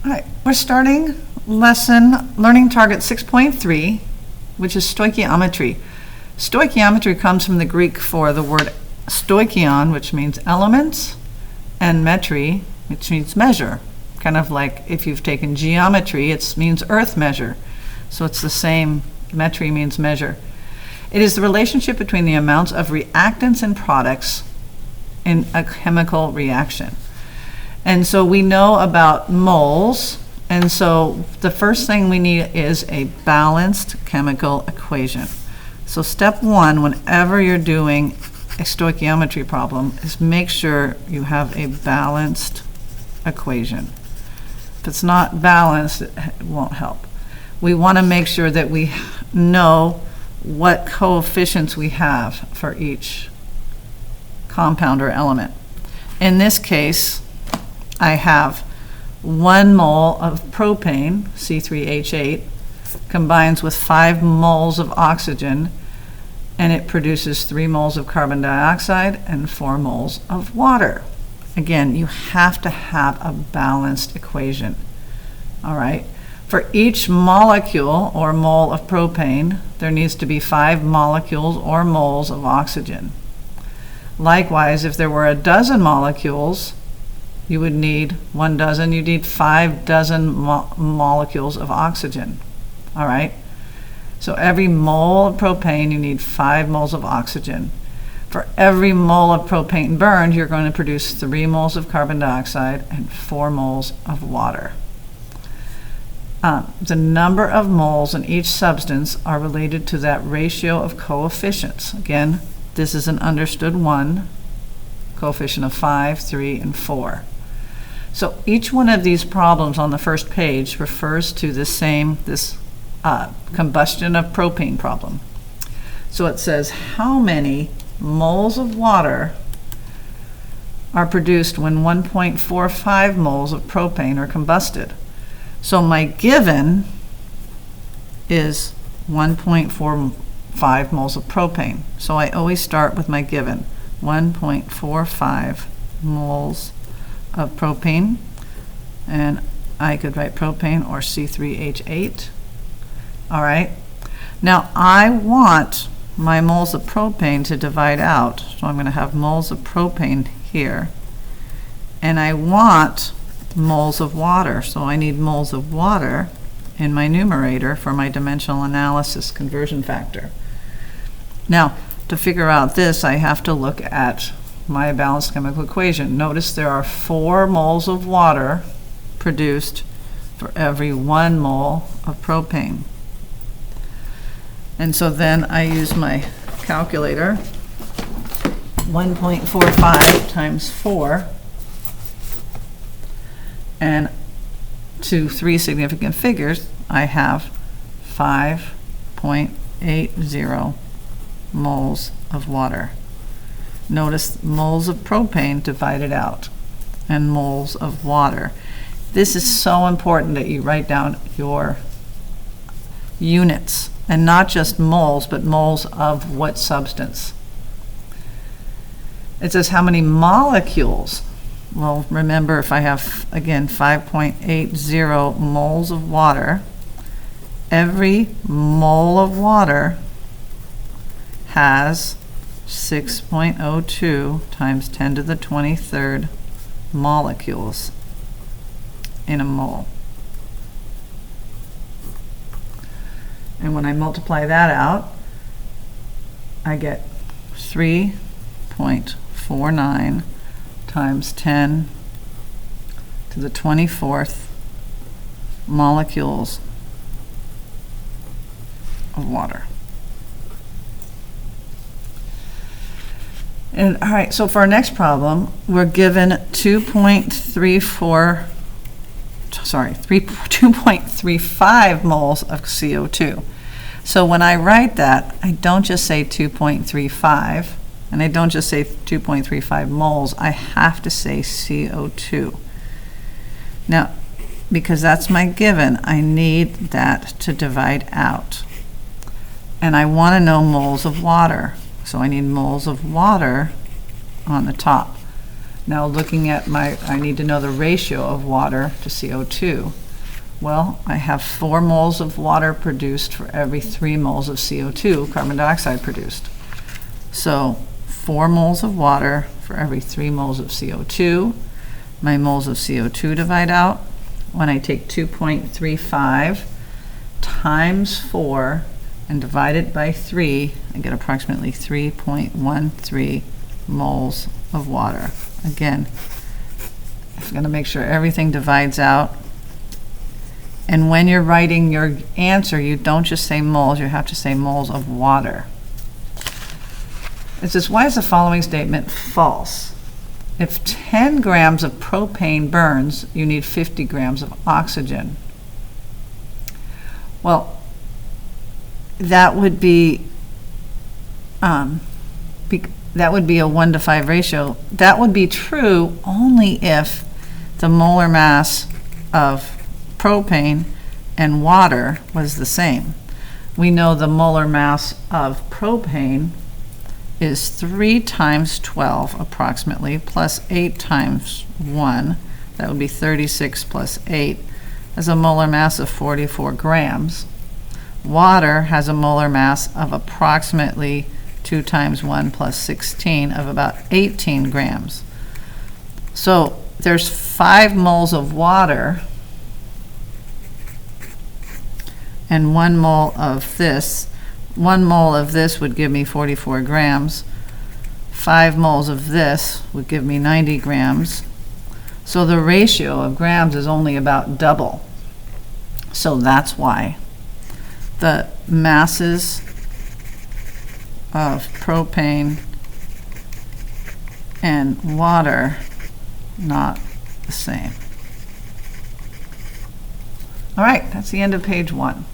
All right, we're starting learning target 6.3, which is stoichiometry. Stoichiometry comes from the Greek for the word stoichion, which means elements, and metry, which means measure. Kind of like if you've taken geometry, it means earth measure. So it's the same, metry means measure. It is the relationship between the amounts of reactants and products in a chemical reaction. And so we know about moles, and so the first thing we need is a balanced chemical equation. So step one, whenever you're doing a stoichiometry problem, is make sure you have a balanced equation. If it's not balanced, it won't help. We want to make sure that we know what coefficients we have for each compound or element. In this case, I have 1 mole of propane, C3H8, combines with 5 moles of oxygen, and it produces 3 moles of carbon dioxide and 4 moles of water. Again, you have to have a balanced equation. All right. For each molecule or mole of propane, there needs to be 5 molecules or moles of oxygen. Likewise, if there were a dozen molecules, you would need 1 dozen, you need 5 dozen molecules of oxygen. All right? So every mole of propane, you need 5 moles of oxygen. For every mole of propane burned, you're going to produce 3 moles of carbon dioxide and 4 moles of water. The number of moles in each substance are related to that ratio of coefficients. Again, this is an understood one, coefficient of 5, 3, and 4. So each one of these problems on the first page refers to this combustion of propane problem. So it says how many moles of water are produced when 1.45 moles of propane are combusted. So my given is 1.45 moles of propane. So I always start with my given, 1.45 moles of propane, and I could write propane or C3H8. All right. Now I want my moles of propane to divide out, so I'm going to have moles of propane here, and I want moles of water, so I need moles of water in my numerator for my dimensional analysis conversion factor. Now, to figure out this, I have to look at my balanced chemical equation. Notice there are 4 moles of water produced for every 1 mole of propane. And so then I use my calculator, 1.45 times 4, and to 3 significant figures, I have 5.80 moles of water. Notice moles of propane divided out and moles of water. This is so important that you write down your units, and not just moles, but moles of what substance. It says how many molecules. Well, remember, if I have, again, 5.80 moles of water, every mole of water has 6.02 times 10 to the 23rd molecules in a mole. And when I multiply that out, I get 3.49 times 10 to the 24th molecules of water. And all right, so for our next problem, we're given 2.35 moles of CO2. So when I write that, I don't just say 2.35, and I don't just say 2.35 moles, I have to say CO2. Now, because that's my given, I need that to divide out. And I want to know moles of water. So I need moles of water on the top. Now looking at I need to know the ratio of water to CO2. Well, I have 4 moles of water produced for every 3 moles of CO2, carbon dioxide produced. So 4 moles of water for every 3 moles of CO2. My moles of CO2 divide out. When I take 2.35 times 4 and divide it by 3, I get approximately 3.13 moles of water. Again, I'm going to make sure everything divides out. And when you're writing your answer, you don't just say moles, you have to say moles of water. It says, why is the following statement false? If 10 grams of propane burns, you need 50 grams of oxygen. Well, that would be a 1 to 5 ratio. That would be true only if the molar mass of propane and water was the same. We know the molar mass of propane is 3 times 12 approximately, plus 8 times 1. That would be 36 plus 8, has a molar mass of 44 grams. Water has a molar mass of approximately 2 times 1 plus 16 of about 18 grams. So there's 5 moles of water and 1 mole of this. 1 mole of this would give me 44 grams. 5 moles of this would give me 90 grams. So the ratio of grams is only about double. So that's why the masses of propane and water not the same. All right, that's the end of page 1.